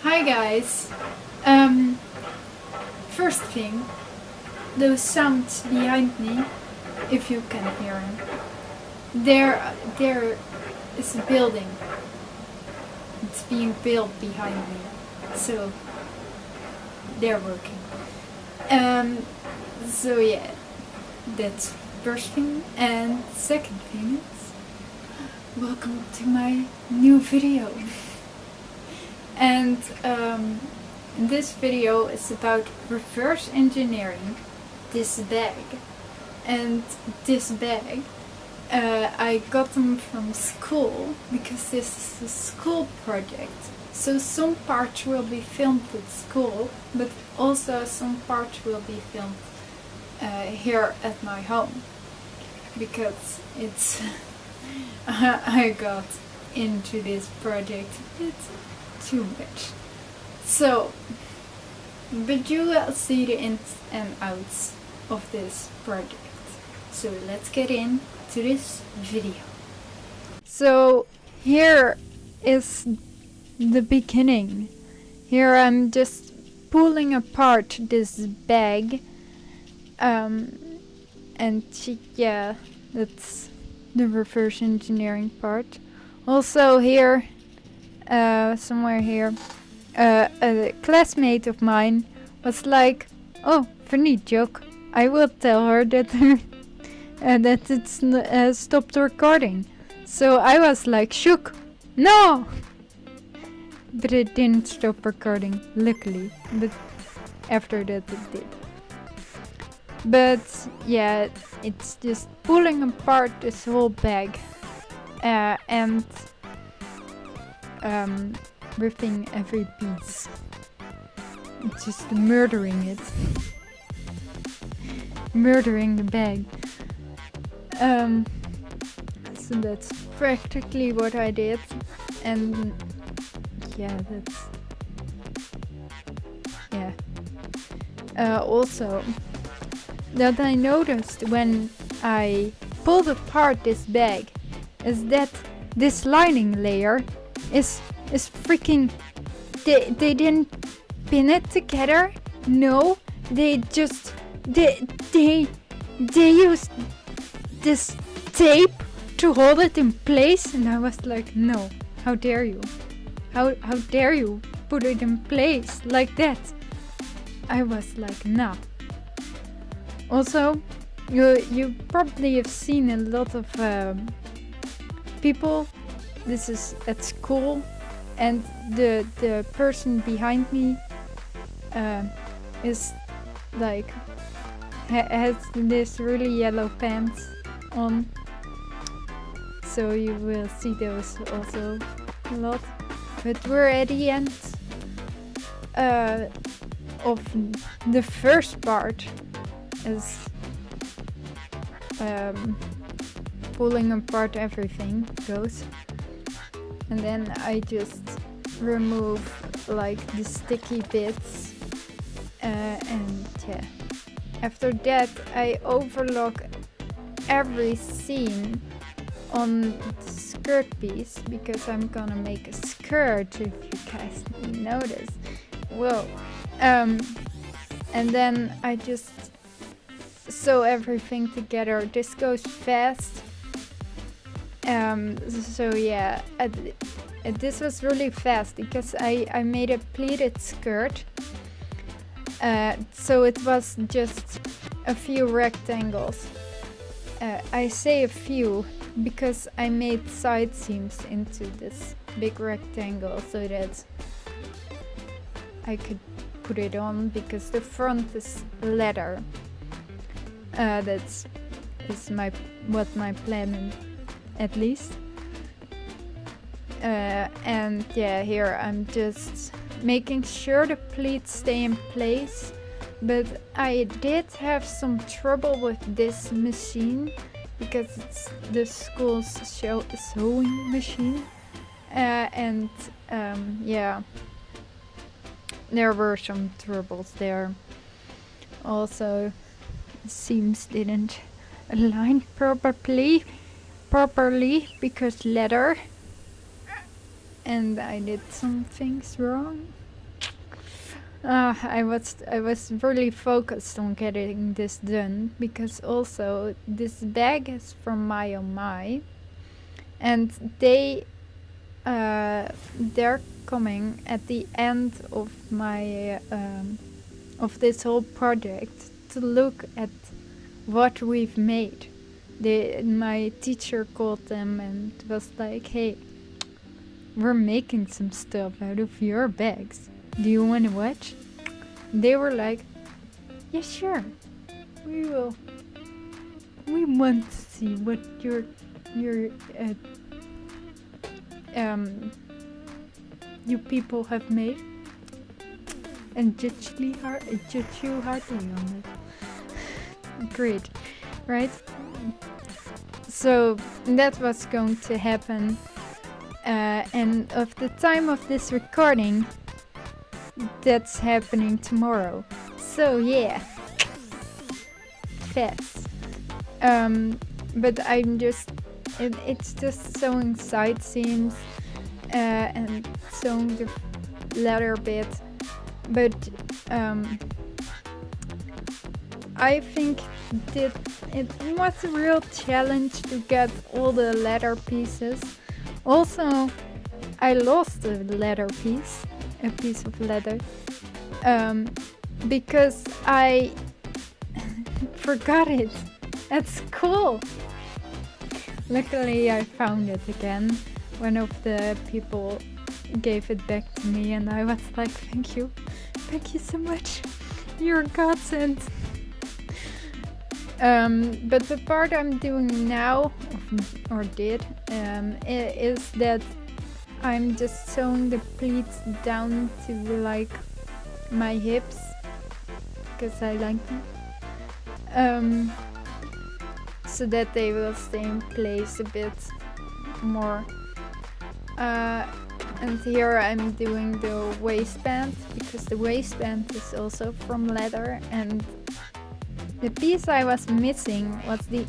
Hi guys. First thing, those sounds behind me, if you can hear them. There is a building. It's being built behind me, so they're working. So yeah, that's first thing. And second thing is, welcome to my new video. And this video is about reverse engineering this bag. And this bag, I got them from school because this is a school project. So some parts will be filmed at school, but also some parts will be filmed here at my home. Because it's I got into this project a bit too much. So, but you will see the ins and outs of this project. So let's get into this video. So here is the beginning. Here I'm just pulling apart this bag. And yeah, that's the reverse engineering part. Also here, somewhere here, a classmate of mine was like, "Oh, funny joke. I will tell her that that it's stopped recording." So I was like shook. No, but it didn't stop recording, luckily. But after that, it did. But yeah, it's just pulling apart this whole bag and ripping every piece. It's just murdering it. Murdering the bag. So that's practically what I did. And yeah, that's... yeah. Also, that I noticed when I pulled apart this bag is that this lining layer is freaking... They didn't pin it together. No, they just... They used this tape to hold it in place, and I was like, no, how dare you? How dare you put it in place like that? I was like, nah. Also, you probably have seen a lot of people. This is at school, and the person behind me is like has this really yellow pants on. So you will see those also a lot. But we're at the end of the first part. Is pulling apart everything goes, and then I just remove like the sticky bits, and yeah, after that I overlock every seam on the skirt piece because I'm gonna make a skirt, if you guys notice. Whoa. And then I just sew everything together. This goes fast. So yeah, this was really fast because I made a pleated skirt. So it was just a few rectangles. I say a few because I made side seams into this big rectangle so that I could put it on, because the front is leather. That's what my plan, at least. And yeah, here I'm just making sure the pleats stay in place. But I did have some trouble with this machine because it's the school's sewing machine. And yeah, there were some troubles there. Also, seams didn't align properly because leather, and I did some things wrong. I was really focused on getting this done, because also this bag is from My Oh My, and they're coming at the end of my of this whole project to look at what we've made. My teacher called them and was like, "Hey, we're making some stuff out of your bags. Do you want to watch?" They were like, "Yeah, sure. We will. We want to see what your uh, you people have made, and judge you hardly on it." Great, right? So that was going to happen, and of the time of this recording, that's happening tomorrow. So yeah, fast. But it's just sewing side seams and sewing the leather bit. But I think that it was a real challenge to get all the leather pieces. Also, I lost a leather piece, a piece of leather, because I forgot it at school. Luckily, I found it again. One of the people gave it back to me, and I was like, thank you so much. You're a godsend. But the part I'm doing now, or did, is that I'm just sewing the pleats down to like my hips, because I like them, so that they will stay in place a bit more. And here I'm doing the waistband, because the waistband is also from leather, and the piece I was missing was the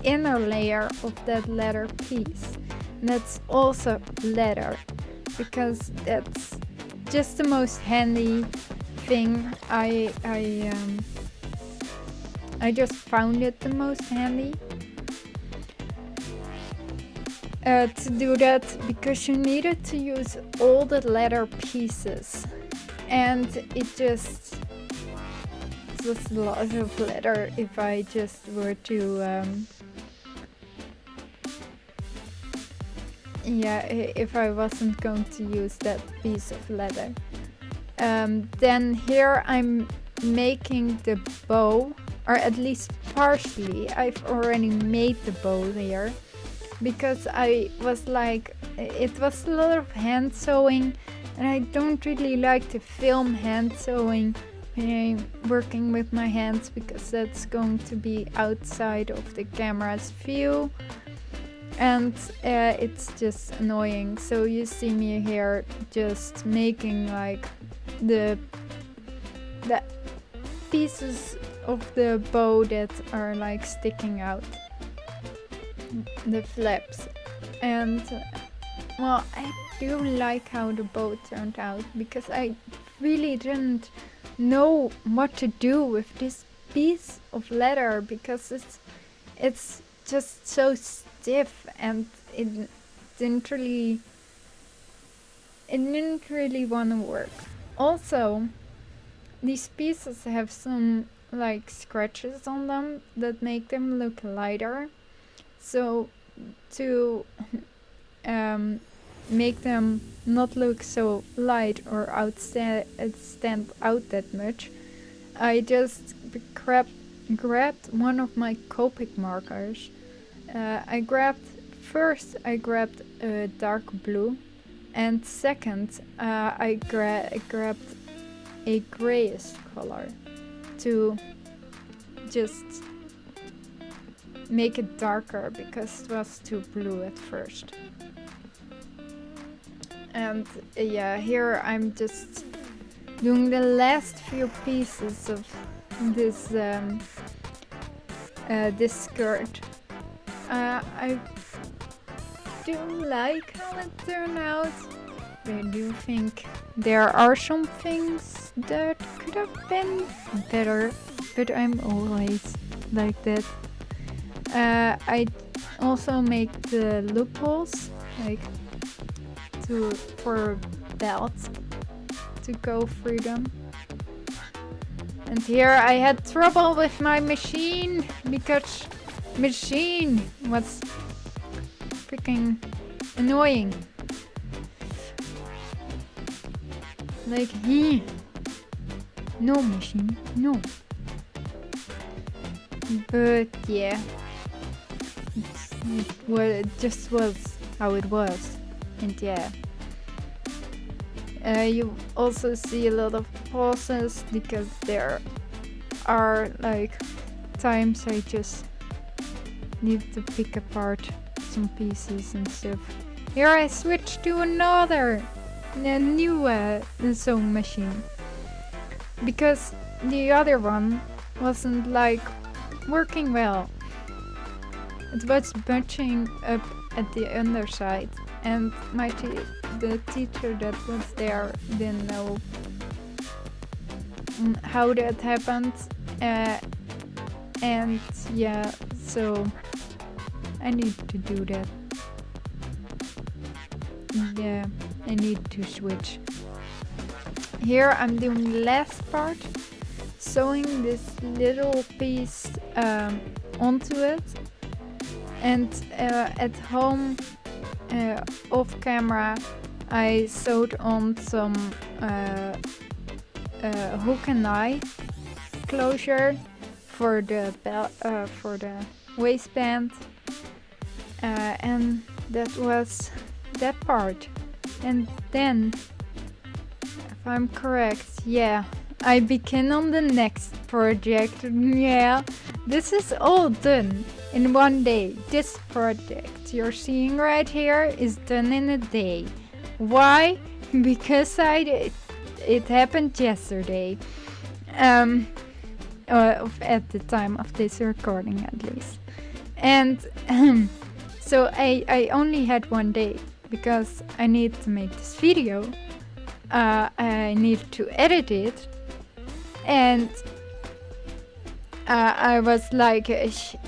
inner layer of that leather piece. And that's also leather, because that's just the most handy thing. I just found it the most handy to do that, because you needed to use all the leather pieces, and it just was a lot of leather if I just were to if I wasn't going to use that piece of leather. Then here I'm making the bow, or at least partially. I've already made the bow here, because I was like, it was a lot of hand sewing, and I don't really like to film hand sewing when I'm working with my hands, because that's going to be outside of the camera's view, and it's just annoying. So you see me here just making like the pieces of the bow that are like sticking out, the flaps. And well, I do like how the bow turned out, because I really didn't know what to do with this piece of leather, because it's just so stiff, and it didn't really want to work. Also, these pieces have some like scratches on them that make them look lighter. So to make them not look so light or stand out that much, I just grabbed one of my Copic markers. I grabbed a dark blue, and second I grabbed a grayish color to just make it darker, because it was too blue at first. And here I'm just doing the last few pieces of this this skirt. I do like how it turned out. I do think there are some things that could have been better, but I'm always like that. I also make the loopholes, like for belts to go through them. And here I had trouble with my machine because machine was freaking annoying. Like, no machine, no. But yeah, it just was how it was, and yeah. You also see a lot of pauses because there are like times I just need to pick apart some pieces and stuff. Here I switched to another new sewing machine because the other one wasn't like working well. It was bunching up at the underside, and the teacher that was there didn't know how that happened, and yeah, so I need to do that. Yeah, I need to switch. Here I'm doing the last part, sewing this little piece onto it, and at home off camera I sewed on some hook and eye closure for the waistband, and that was that part. And then, if I'm correct, yeah, I begin on the next project. Yeah, this is all done in one day. This project you're seeing right here is done in a day. Why? Because it happened yesterday, at the time of this recording at least. And so I only had one day because I need to make this video. I need to edit it, and I was like, shit,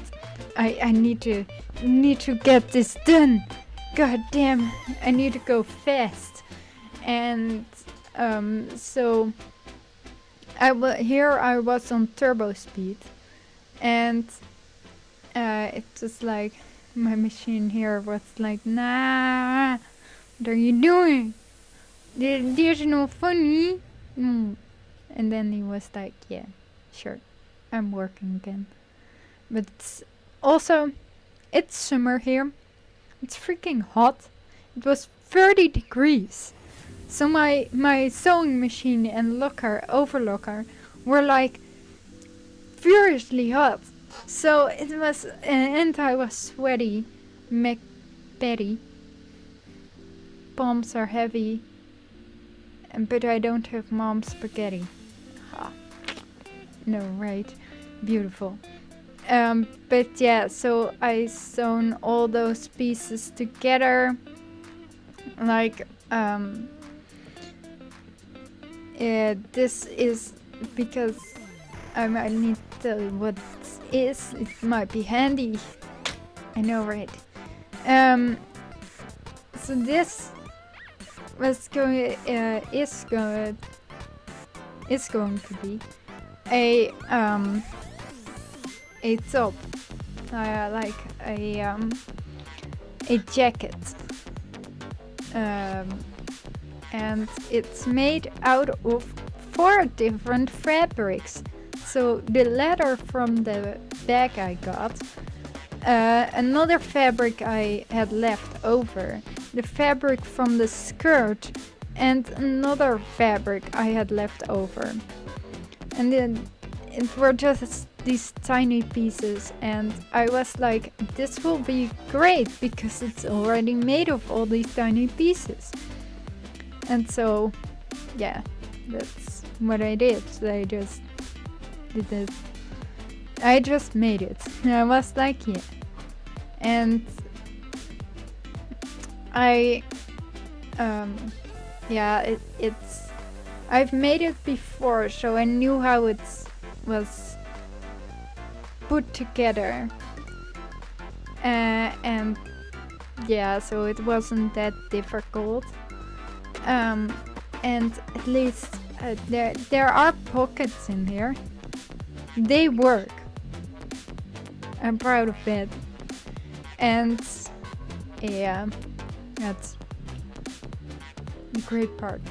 I need to get this done. God damn, I need to go fast. And so here I was on turbo speed, and it was like my machine here was like, nah, what are you doing? There's no funny. And then he was like, yeah, sure, I'm working again. But it's summer here. It's freaking hot. It was 30 degrees. So my sewing machine and overlocker were like furiously hot. So it was, and I was sweaty, McBetty. Palms are heavy, but I don't have mom spaghetti. Ha. No, right? Beautiful. But yeah, so I sewn all those pieces together, like this is because I might need to tell you what this is. It might be handy. I know, right? So this was is going to be a top, like a jacket, and it's made out of 4 different fabrics. So the leather from the bag I got, another fabric I had left over, the fabric from the skirt, and another fabric I had left over. And then it were just these tiny pieces, and I was like, this will be great because it's already made of all these tiny pieces. And so yeah, that's what I did. I just did it. I just made it. I was like, yeah. And yeah, it's I've made it before, so I knew how it was put together. And yeah, so it wasn't that difficult. And at least there are pockets in here. They work. I'm proud of it. And yeah, that's the great part.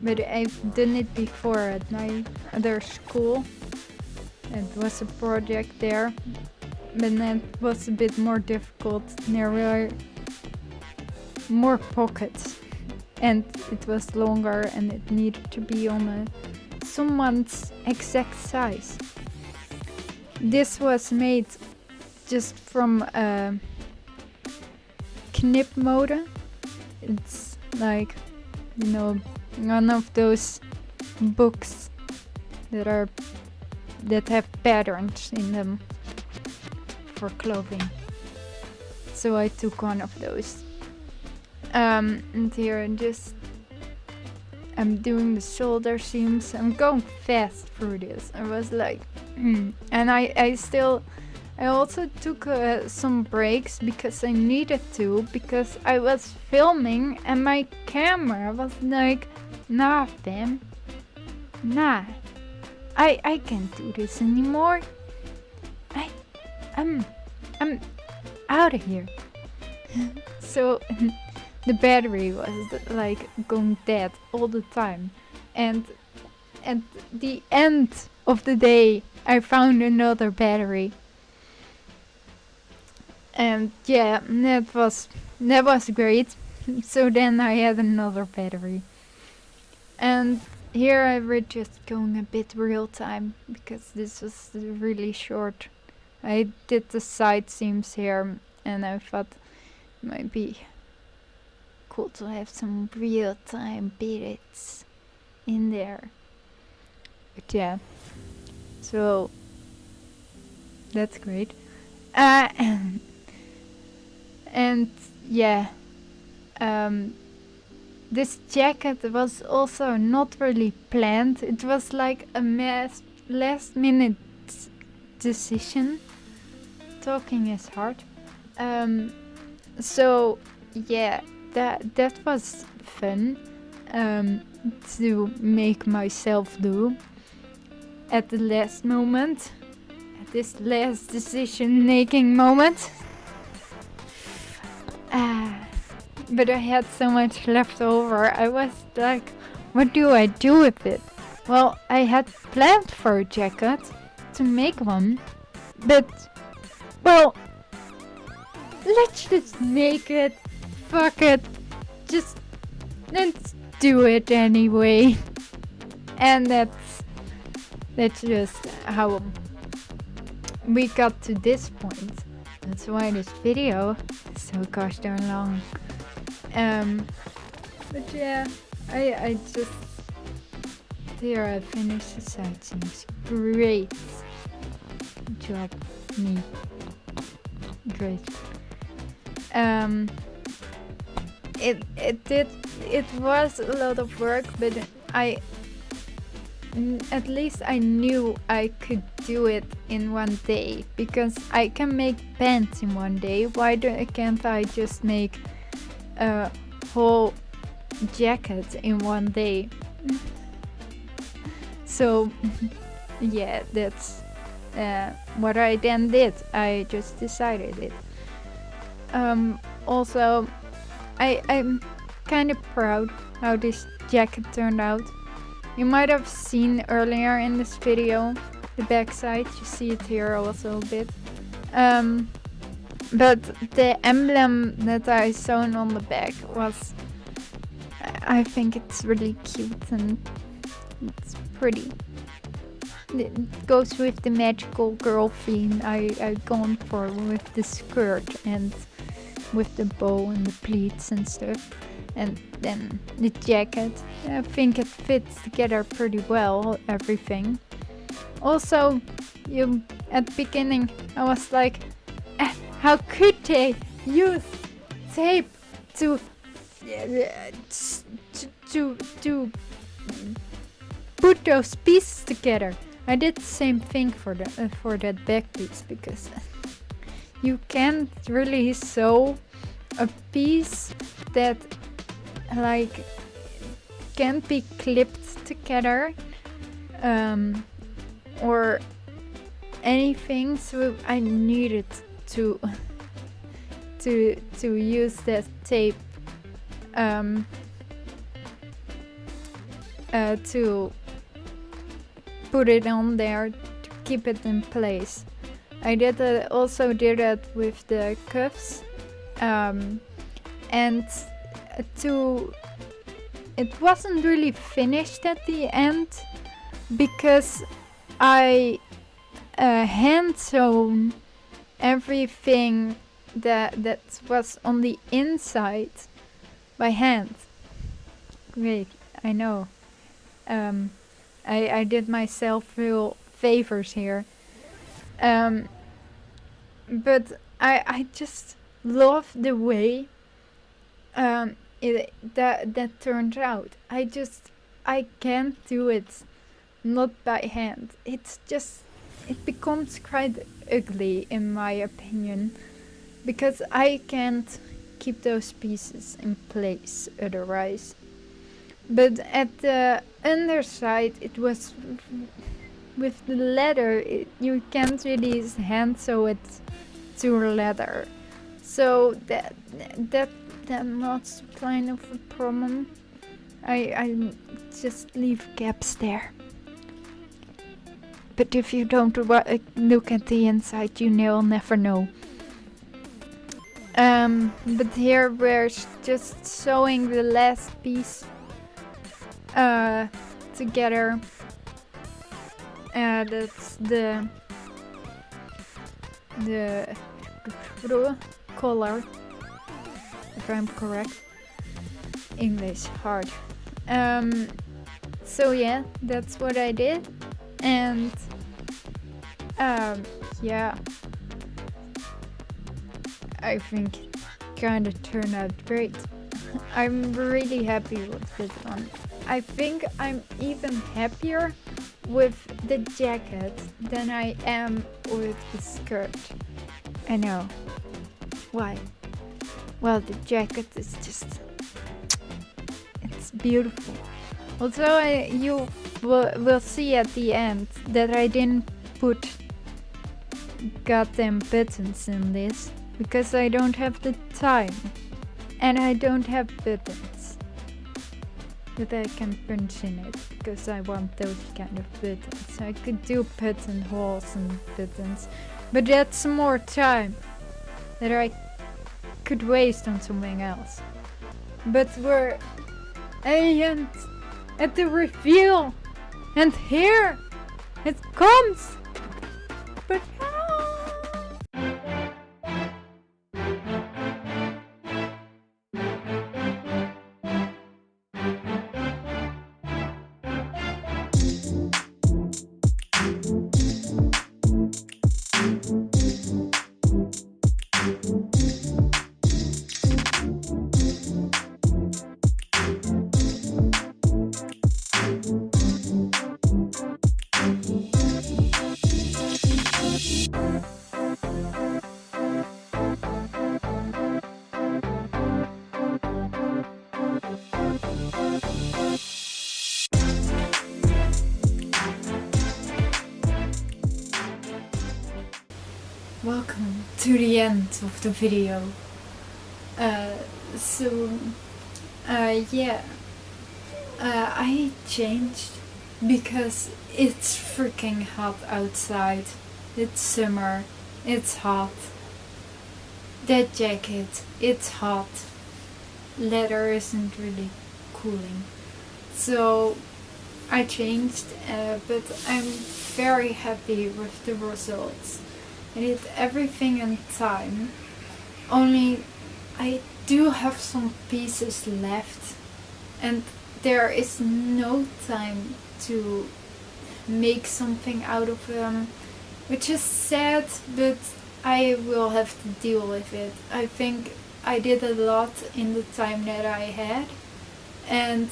But I've done it before at my other school. It was a project there, but that was a bit more difficult. There were more pockets, and it was longer, and it needed to be on someone's exact size. This was made just from a knip motor. It's like, you know, one of those books that have patterns in them for clothing. So I took one of those. And here I'm doing the shoulder seams. I'm going fast through this. I was like, and I also took some breaks because I needed to, because I was filming and my camera was like, nah fam, nah, I can't do this anymore. I'm out of here. So the battery was like going dead all the time, and at the end of the day I found another battery, and yeah, that was great. So then I had another battery, and here I was just going a bit real time because this was really short. I did the side seams here, and I thought it might be cool to have some real time bits in there. But yeah, so that's great. And yeah, this jacket was also not really planned. It was like a last minute decision. Talking is hard. So yeah, that was fun to make myself do at the last moment, at this last decision making moment. But I had so much left over. I was like, what do I do with it? Well, I had planned for a jacket to make one, but well, let's just make it. Fuck it. Just let's do it anyway. And that's just how we got to this point. That's why this video is so gosh darn long. But yeah, I just here I finished the side seams. Great job, me. Great. It was a lot of work, but at least I knew I could do it in one day, because I can make pants in one day. Why can't I just make a whole jacket in one day? So yeah, that's what I then did. I just decided it. Also, I'm kind of proud how this jacket turned out. You might have seen earlier in this video the back side. You see it here also a bit. But the emblem that I sewn on the back was, I think it's really cute and it's pretty. It goes with the magical girl theme I've gone for with the skirt and with the bow and the pleats and stuff. And then the jacket, I think it fits together pretty well, everything. Also, at the beginning I was like, how could they use tape to put those pieces together. I did the same thing for that back piece, because you can't really sew a piece that like can't be clipped together or anything, so I needed to use that tape to put it on there to keep it in place. I also did that with the cuffs, and it wasn't really finished at the end because I hand sewn everything that was on the inside by hand. Great, I know. I did myself real favors here. But I just love the way that turned out. I can't do it not by hand. It becomes quite ugly in my opinion, because I can't keep those pieces in place otherwise. But at the underside, it was with the leather, you can't really hand sew it to leather, so that's not kind of a problem. I just leave gaps there. But if you don't look at the inside, you will never know. But here we're just sewing the last piece together. That's the collar, if I'm correct. English hard. So yeah, that's what I did, and yeah, I think it kind of turned out great. I'm really happy with this one. I think I'm even happier with the jacket than I am with the skirt. I know. Why? Well, the jacket is just... it's beautiful. Also, you will see at the end that I didn't put goddamn buttons in this, because I don't have the time. And I don't have buttons that I can punch in it, because I want those kind of buttons. I could do buttonholes and buttons, but that's more time that I could waste on something else. But we're at the reveal, and here it comes. But welcome to the end of the video. I changed because it's freaking hot outside. It's summer, it's hot. That jacket, it's hot. Leather isn't really cooling. So I changed, but I'm very happy with the results. I did everything in time, only I do have some pieces left, and there is no time to make something out of them, which is sad, but I will have to deal with it. I think I did a lot in the time that I had, and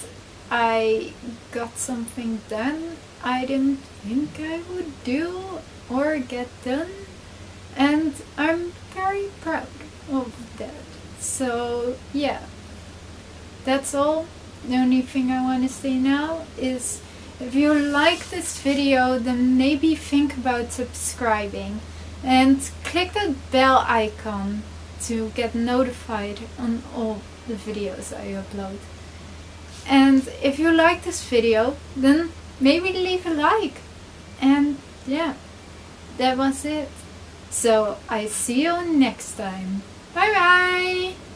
I got something done I didn't think I would do or get done, and I'm very proud of that. So yeah, that's all. The only thing I want to say now is, if you like this video, then maybe think about subscribing and click that bell icon to get notified on all the videos I upload. And if you like this video, then maybe leave a like. And yeah, that was it. So I see you next time. Bye bye!